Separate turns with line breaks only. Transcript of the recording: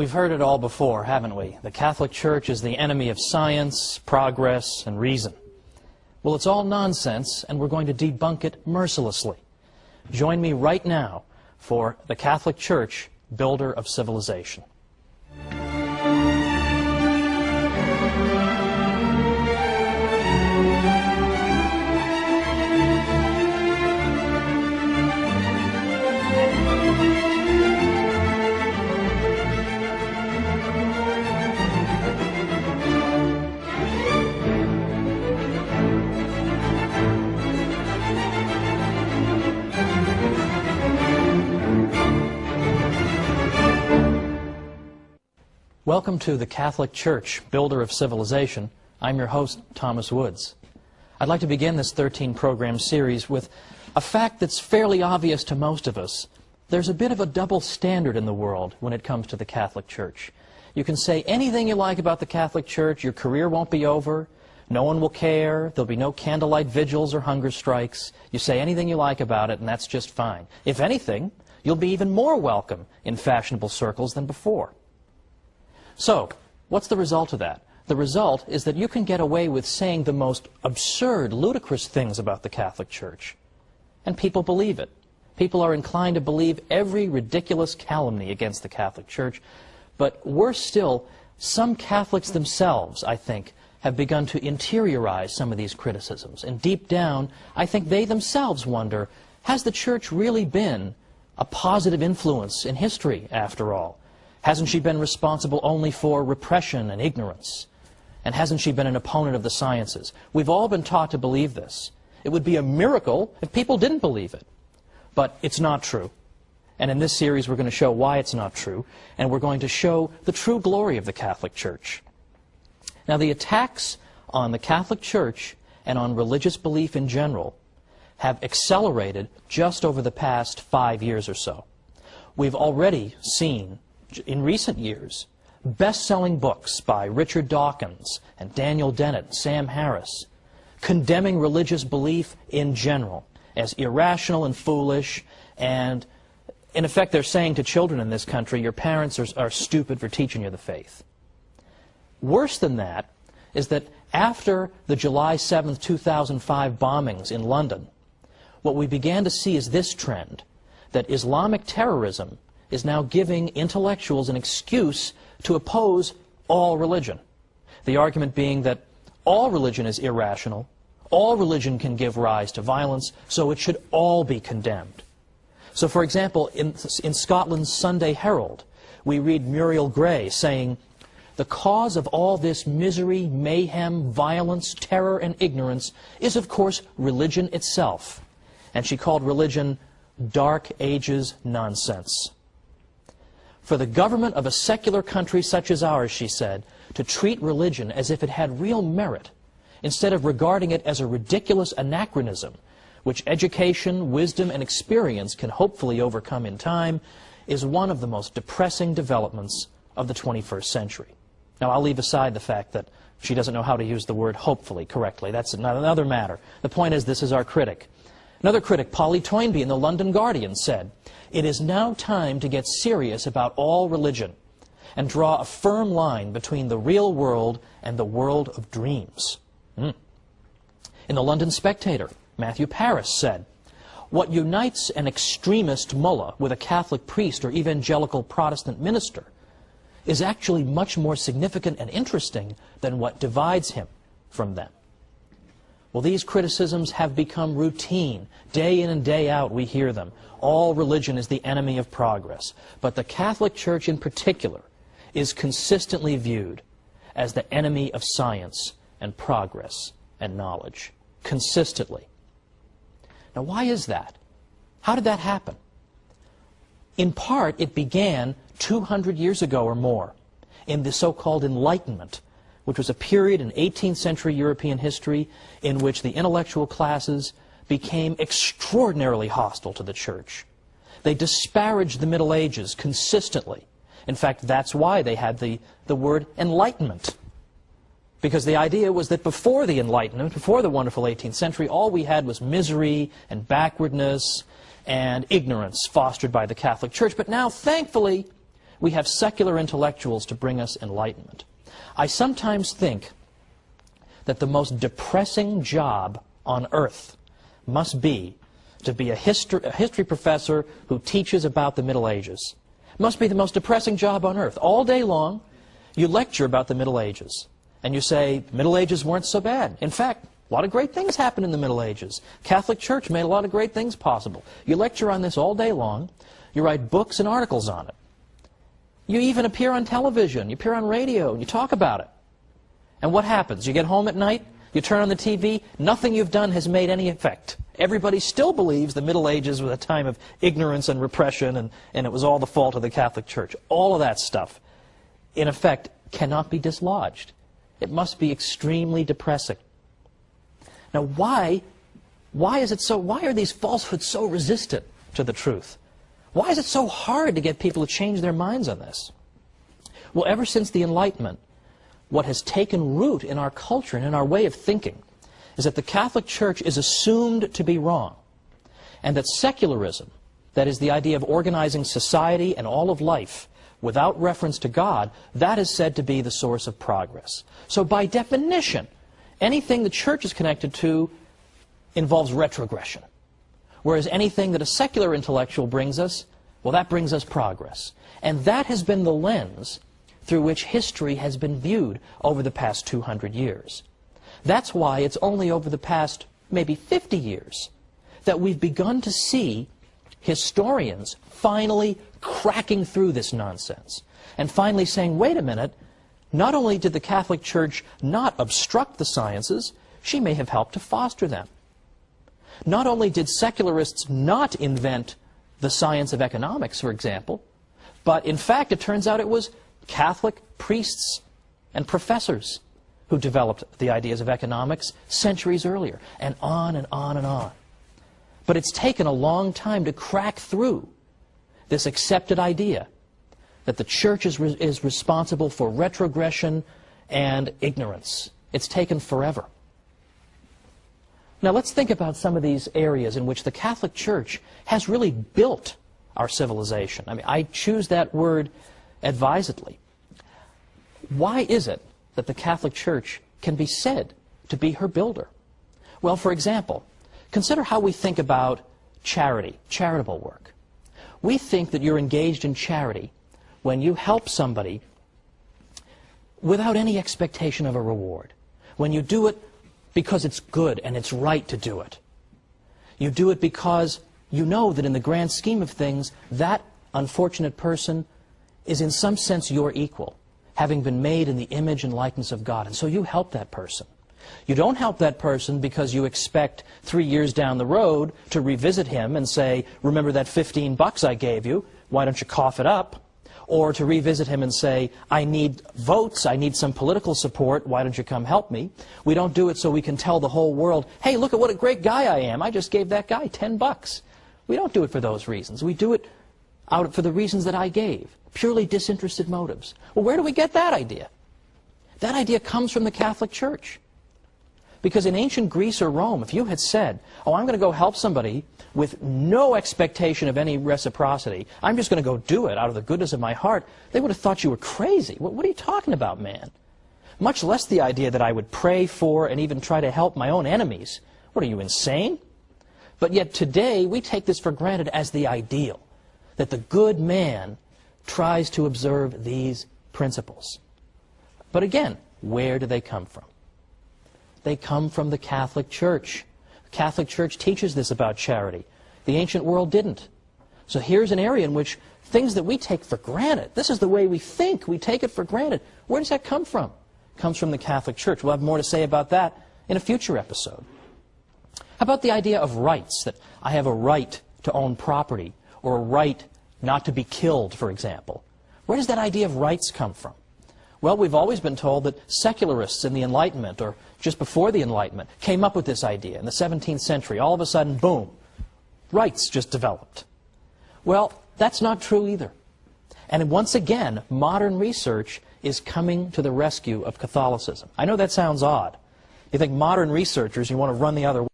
We've heard it all before, haven't we? The Catholic Church is the enemy of science, progress, and reason. Well, it's all nonsense, and we're going to debunk it mercilessly. Join me right now for the Catholic Church, Builder of Civilization. Welcome to the Catholic Church, Builder of Civilization. I'm your host, Thomas Woods. I'd like to begin this 13-program series with a fact that's fairly obvious to most of us. There's a bit of a double standard in the world when it comes to the Catholic Church. You can say anything you like about the Catholic Church, your career won't be over, no one will care, there'll be no candlelight vigils or hunger strikes. You say anything you like about it, and that's just fine. If anything, you'll be even more welcome in fashionable circles than before. So, what's the result of that? The result is that you can get away with saying the most absurd, ludicrous things about the Catholic Church. And people believe it. People are inclined to believe every ridiculous calumny against the Catholic Church. But worse still, some Catholics themselves, I think, have begun to interiorize some of these criticisms. And deep down, I think they themselves wonder, has the Church really been a positive influence in history, after all? Hasn't she been responsible only for repression and ignorance? And hasn't she been an opponent of the sciences? We've all been taught to believe this. It would be a miracle if people didn't believe it. But it's not true. And in this series we're going to show why it's not true, and we're going to show the true glory of the Catholic Church. Now, the attacks on the Catholic Church and on religious belief in general have accelerated just over the past 5 years or so. We've already seen in recent years best-selling books by Richard Dawkins and Daniel Dennett and Sam Harris condemning religious belief in general as irrational and foolish, and in effect they're saying to children in this country, your parents are stupid for teaching you the faith. Worse than that is that after the July 7th, 2005 bombings in London, what we began to see is this trend, that Islamic terrorism is now giving intellectuals an excuse to oppose all religion. The argument being that all religion is irrational, all religion can give rise to violence, so it should all be condemned. So, for example, in Scotland's Sunday Herald, we read Muriel Gray saying, "The cause of all this misery, mayhem, violence, terror, and ignorance is, of course, religion itself." And she called religion Dark Ages nonsense. For the government of a secular country such as ours, she said, to treat religion as if it had real merit, instead of regarding it as a ridiculous anachronism, which education, wisdom, and experience can hopefully overcome in time, is one of the most depressing developments of the 21st century. Now, I'll leave aside the fact that she doesn't know how to use the word hopefully correctly. That's another matter. The point is, this is our critic. Another critic, Polly Toynbee in the London Guardian, said, "It is now time to get serious about all religion and draw a firm line between the real world and the world of dreams." In the London Spectator, Matthew Paris said, "What unites an extremist mullah with a Catholic priest or evangelical Protestant minister is actually much more significant and interesting than what divides him from them." Well, these criticisms have become routine. Day in and day out we hear them. All religion is the enemy of progress. But the Catholic Church in particular is consistently viewed as the enemy of science and progress and knowledge. Consistently. Now, why is that? How did that happen? In part, it began 200 years ago or more in the so-called Enlightenment, which was a period in 18th century European history in which the intellectual classes became extraordinarily hostile to the Church. They disparaged the Middle Ages consistently. In fact, that's why they had the word Enlightenment. Because the idea was that before the Enlightenment, before the wonderful 18th century, all we had was misery and backwardness and ignorance fostered by the Catholic Church. But now, thankfully, We have secular intellectuals to bring us enlightenment. I sometimes think that the most depressing job on earth must be to be a history professor who teaches about the Middle Ages. It must be the most depressing job on earth. All day long, you lecture about the Middle Ages. And you say, the Middle Ages weren't so bad. In fact, a lot of great things happened in the Middle Ages. Catholic Church made a lot of great things possible. You lecture on this all day long. You write books and articles on it. You even appear on television. You appear on radio, and you talk about it. And what happens? You get home at night, you turn on the TV, nothing you've done has made any effect. Everybody still believes the Middle Ages was a time of ignorance and repression, and it was all the fault of the Catholic Church. All of that stuff, in effect, cannot be dislodged. It must be extremely depressing. Now, why are these falsehoods so resistant to the truth? Why is it so hard to get people to change their minds on this? Well, ever since the Enlightenment, what has taken root in our culture and in our way of thinking is that the Catholic Church is assumed to be wrong, and that secularism, that is the idea of organizing society and all of life without reference to God, that is said to be the source of progress. So by definition, anything the Church is connected to involves retrogression. Whereas anything that a secular intellectual brings us, well, that brings us progress. And that has been the lens through which history has been viewed over the past 200 years. That's why it's only over the past maybe 50 years that we've begun to see historians finally cracking through this nonsense and finally saying, wait a minute, not only did the Catholic Church not obstruct the sciences, she may have helped to foster them. Not only did secularists not invent the science of economics, for example, but in fact it turns out it was Catholic priests and professors who developed the ideas of economics centuries earlier, and on and on and on. But it's taken a long time to crack through this accepted idea that the Church is responsible for retrogression and ignorance. It's taken forever. Now let's think about some of these areas in which the Catholic Church has really built our civilization. I mean, I choose that word advisedly. Why is it that the Catholic Church can be said to be her builder? Well, for example, consider how we think about charity, charitable work. We think that you're engaged in charity when you help somebody without any expectation of a reward. When you do it because it's good and it's right to do it. You do it because you know that in the grand scheme of things, that unfortunate person is in some sense your equal, having been made in the image and likeness of God. And so you help that person. You don't help that person because you expect 3 years down the road to revisit him and say, remember that $15 I gave you, why don't you cough it up? Or to revisit him and say, I need votes, I need some political support, why don't you come help me? We don't do it so we can tell the whole world, hey, look at what a great guy I am, I just gave that guy $10. We don't do it for those reasons. We do it for the reasons that I gave, purely disinterested motives. Well, where do we get that idea? That idea comes from the Catholic Church. Because in ancient Greece or Rome, if you had said, oh, I'm going to go help somebody with no expectation of any reciprocity, I'm just going to go do it out of the goodness of my heart, they would have thought you were crazy. What are you talking about, man? Much less the idea that I would pray for and even try to help my own enemies. What, are you insane? But yet today, we take this for granted as the ideal, that the good man tries to observe these principles. But again, where do they come from? They come from the Catholic Church. The Catholic Church teaches this about charity. The ancient world didn't. So here's an area in which things that we take for granted, this is the way we think, we take it for granted. Where does that come from? It comes from the Catholic Church. We'll have more to say about that in a future episode. How about the idea of rights, that I have a right to own property, or a right not to be killed, for example? Where does that idea of rights come from? Well, we've always been told that secularists in the Enlightenment, or just before the Enlightenment, came up with this idea in the 17th century. All of a sudden, boom, rights just developed. Well, that's not true either. And once again, modern research is coming to the rescue of Catholicism. I know that sounds odd. You think modern researchers, you want to run the other way.